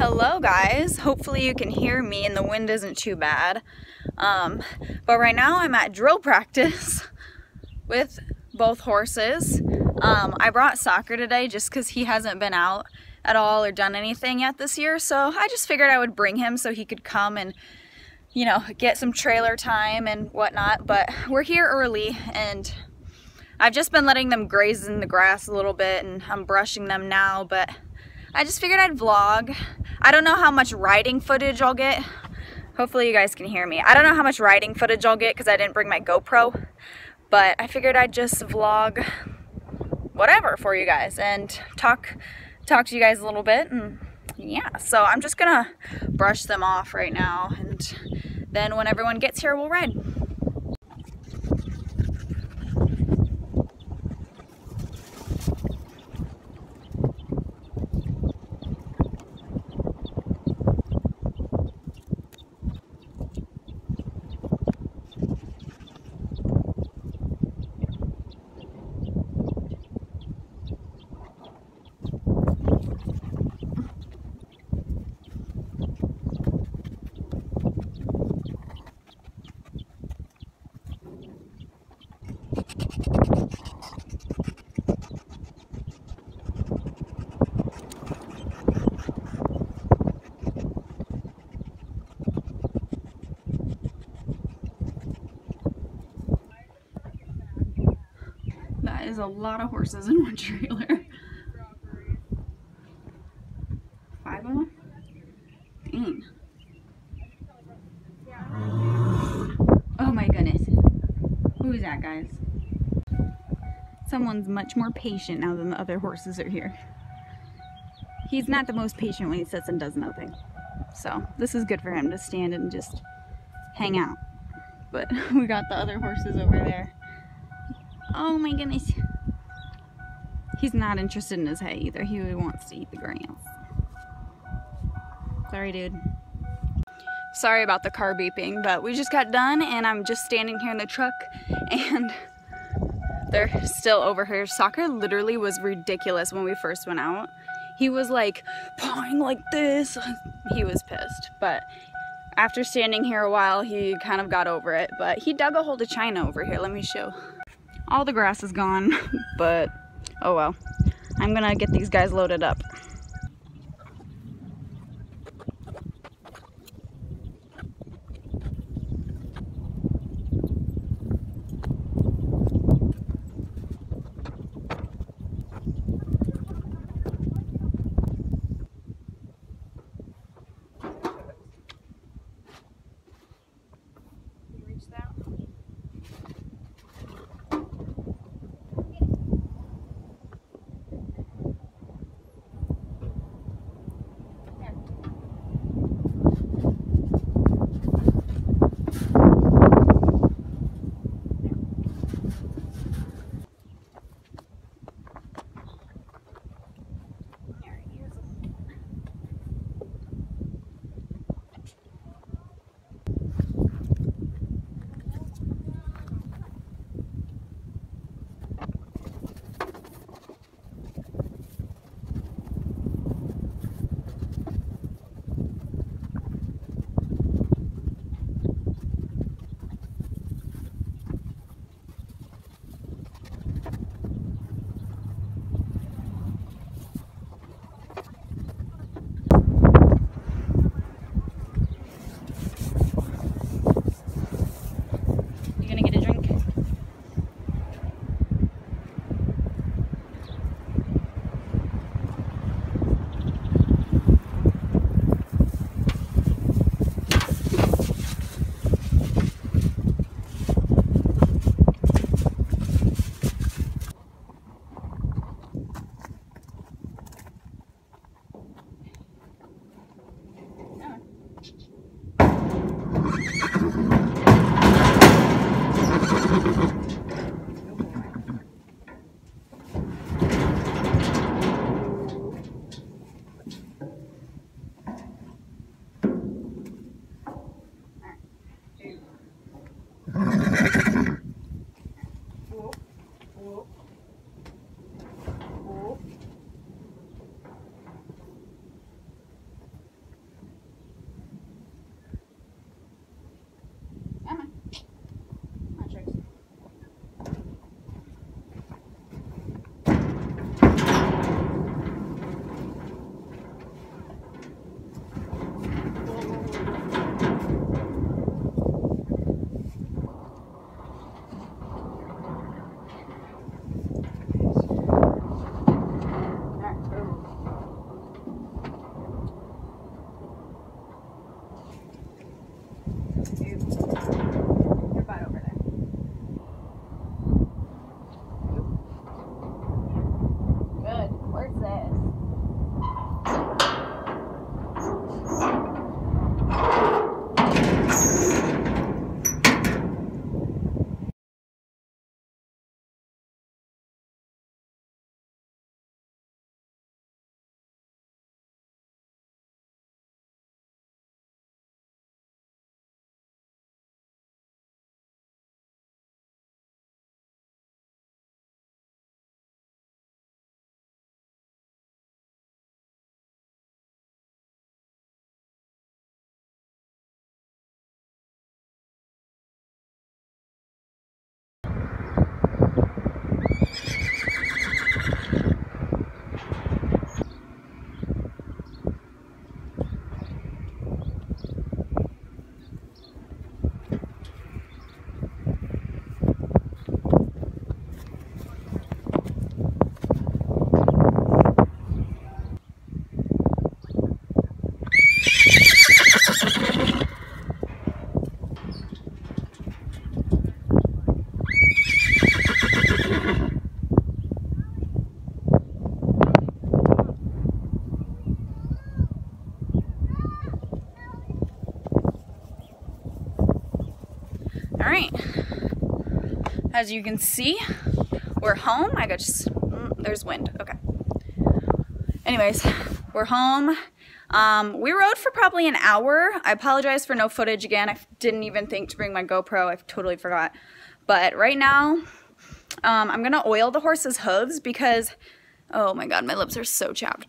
Hello guys, hopefully you can hear me and the wind isn't too bad. But right now I'm at drill practice with both horses. I brought Soccer today just because he hasn't been out at all or done anything yet this year, so I just figured I would bring him so he could come and, you know, get some trailer time and whatnot. But we're here early and I've just been letting them graze in the grass a little bit and I'm brushing them now, but I just figured I'd vlog. I don't know how much riding footage I'll get. Hopefully you guys can hear me. I don't know how much riding footage I'll get because I didn't bring my GoPro, but I figured I'd just vlog whatever for you guys and talk to you guys a little bit. And yeah, so I'm just gonna brush them off right now, and then when everyone gets here, we'll ride. That is a lot of horses in one trailer. 5 of them? Dang. Oh my goodness. Who is that, guys? Someone's much more patient now than the other horses are here. He's not the most patient when he sits and does nothing. So this is good for him to stand and just hang out. But we got the other horses over there. Oh my goodness. He's not interested in his hay either. He wants to eat the grass. Sorry, dude. Sorry about the car beeping, but we just got done and I'm just standing here in the truck and they're still over here. Soccer literally was ridiculous when we first went out. He was like pawing like this. He was pissed, but after standing here a while, he kind of got over it. But he dug a hole to China over here. Let me show. All the grass is gone, but oh well. I'm gonna get these guys loaded up. Your butt over there. Good. Where's this? All right, as you can see, we're home. I got just, there's wind, okay. Anyways, we're home. We rode for probably an hour. I apologize for no footage again. I didn't even think to bring my GoPro. I totally forgot. But right now, I'm gonna oil the horse's hooves because, oh my God, my lips are so chapped.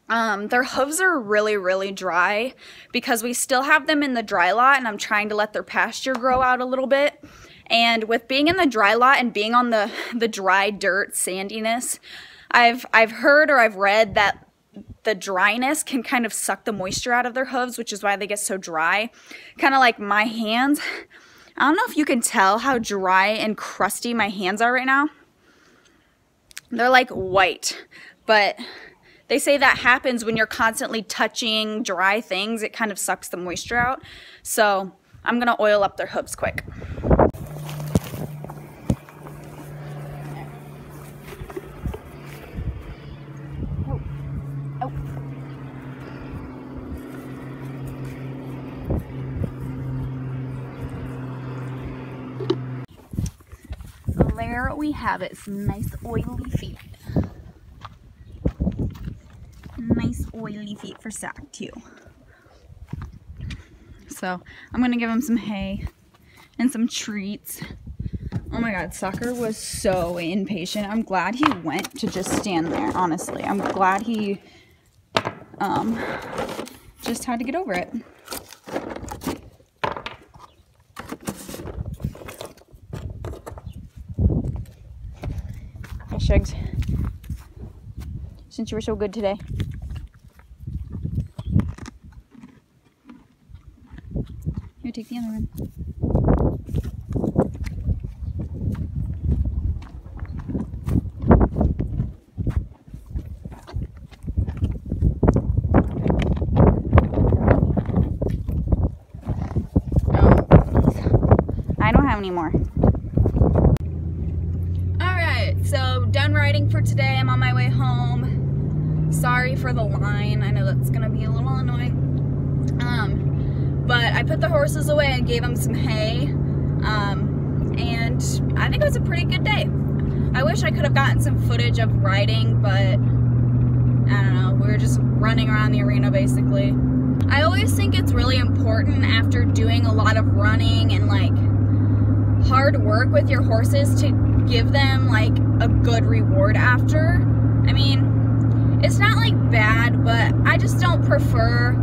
Their hooves are really, really dry because we still have them in the dry lot and I'm trying to let their pasture grow out a little bit. And with being in the dry lot and being on the dry dirt sandiness, I've heard or I've read that the dryness can kind of suck the moisture out of their hooves, which is why they get so dry. Kind of like my hands. I don't know if you can tell how dry and crusty my hands are right now. They're like white, but they say that happens when you're constantly touching dry things. It kind of sucks the moisture out. So I'm gonna oil up their hooves quick. So there we have it, some nice oily feet. Nice oily feet for Sack too. So I'm gonna give him some hay and some treats. Oh my God, Sucker was so impatient. I'm glad he went to just stand there, honestly. I'm glad he just had to get over it. Hey Shugs, since you were so good today. Here, take the other one. I don't have any more. Alright, so done riding for today. I'm on my way home. Sorry for the line. I know that's gonna be a little annoying. But I put the horses away and gave them some hay. And I think it was a pretty good day. I wish I could have gotten some footage of riding, but I don't know. We were just running around the arena basically. I always think it's really important after doing a lot of running and like hard work with your horses to give them like a good reward after. I mean, it's not like bad, but I just don't prefer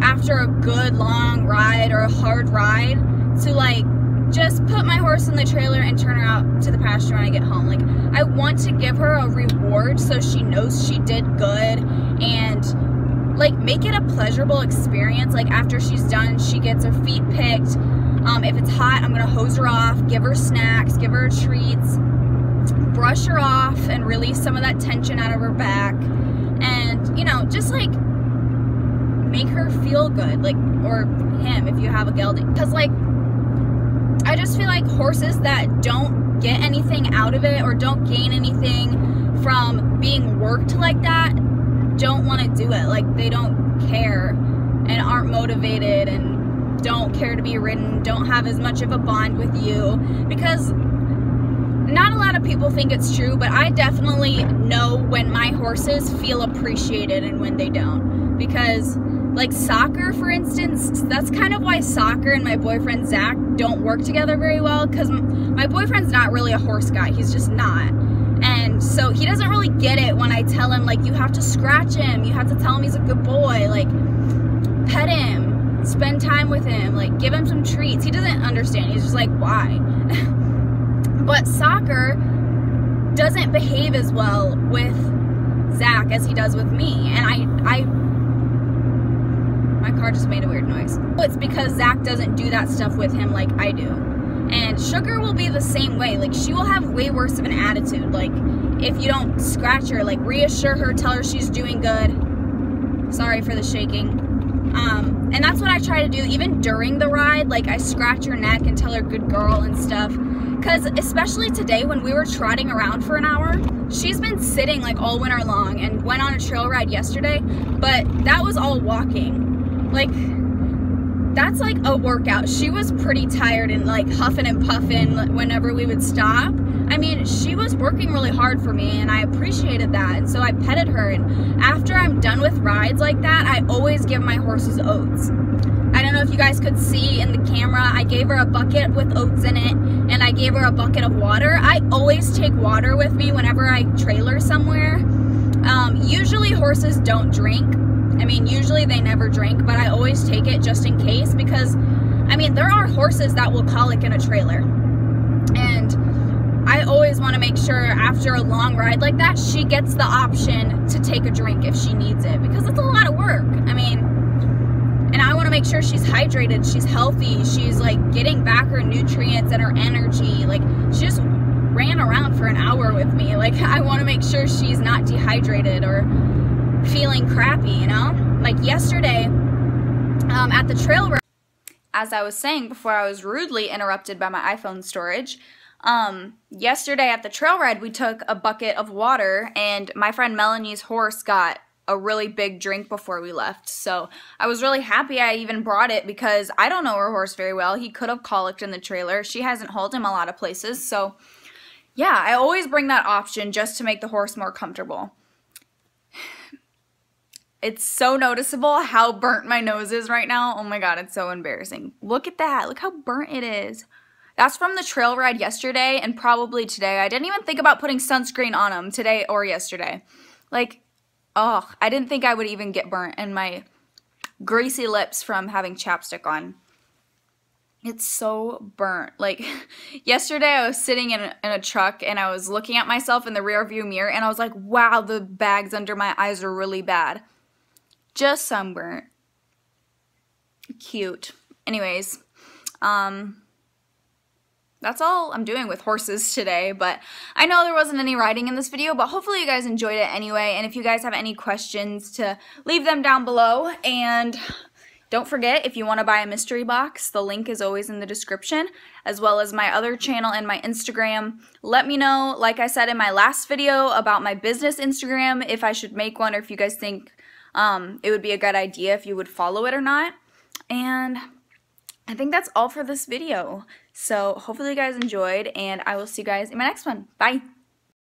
after a good long ride or a hard ride to like just put my horse in the trailer and turn her out to the pasture when I get home. Like, I want to give her a reward so she knows she did good and like make it a pleasurable experience. Like after she's done, she gets her feet picked. If it's hot, I'm gonna hose her off, give her snacks, give her treats, brush her off and release some of that tension out of her back. And, you know, just like make her feel good, like, or him if you have a gelding. Because, like, I just feel like horses that don't get anything out of it or don't gain anything from being worked like that don't want to do it. Like, they don't care and aren't motivated and don't care to be ridden, don't have as much of a bond with you. Because not a lot of people think it's true, but I definitely know when my horses feel appreciated and when they don't. Because, like, soccer, for instance, that's kind of why soccer and my boyfriend Zach don't work together very well, because my boyfriend's not really a horse guy. He's just not. And so he doesn't really get it when I tell him, like, you have to scratch him, you have to tell him he's a good boy, like, pet him, spend time with him, like, give him some treats. He doesn't understand. He's just like, why? But soccer doesn't behave as well with Zach as he does with me. And my car just made a weird noise. It's because Zach doesn't do that stuff with him like I do. And Sugar will be the same way. Like, she will have way worse of an attitude. Like, if you don't scratch her, like, reassure her, tell her she's doing good. Sorry for the shaking. And that's what I try to do even during the ride. Like, I scratch her neck and tell her good girl and stuff. Because especially today when we were trotting around for an hour, she's been sitting like all winter long and went on a trail ride yesterday, but that was all walking. Like, that's like a workout. She was pretty tired and like huffing and puffing whenever we would stop. I mean, she was working really hard for me and I appreciated that, and so I petted her. And after I'm done with rides like that, I always give my horses oats. I don't know if you guys could see in the camera, I gave her a bucket with oats in it, and I gave her a bucket of water. I always take water with me whenever I trailer somewhere. Usually horses don't drink. I mean, usually they never drink, but I always take it just in case, because, I mean, there are horses that will colic in a trailer. And I always want to make sure after a long ride like that, she gets the option to take a drink if she needs it, because it's a lot of work. I mean, and I want to make sure she's hydrated, she's healthy, she's like getting back her nutrients and her energy. Like, she just ran around for an hour with me. Like, I want to make sure she's not dehydrated or feeling crappy, you know? Like yesterday at the trail ride, as I was saying before I was rudely interrupted by my iPhone storage, yesterday at the trail ride we took a bucket of water, and my friend Melanie's horse got a really big drink before we left. So I was really happy I even brought it, because I don't know her horse very well. He could have colicked in the trailer. She hasn't hauled him a lot of places. So yeah, I always bring that option just to make the horse more comfortable. It's so noticeable how burnt my nose is right now. Oh my God, it's so embarrassing. Look at that. Look how burnt it is. That's from the trail ride yesterday and probably today. I didn't even think about putting sunscreen on him today or yesterday. Like, oh, I didn't think I would even get burnt, and my greasy lips from having chapstick on. It's so burnt. Like, yesterday I was sitting in a truck and I was looking at myself in the rear view mirror and I was like, wow, the bags under my eyes are really bad. Just sunburnt. Cute. Anyways, that's all I'm doing with horses today, but I know there wasn't any riding in this video, but hopefully you guys enjoyed it anyway. And if you guys have any questions, to leave them down below. And don't forget, if you want to buy a mystery box, the link is always in the description, as well as my other channel and my Instagram. Let me know, like I said in my last video, about my business Instagram, if I should make one, or if you guys think it would be a good idea if you would follow it or not. And I think that's all for this video. So hopefully you guys enjoyed, and I will see you guys in my next one. Bye!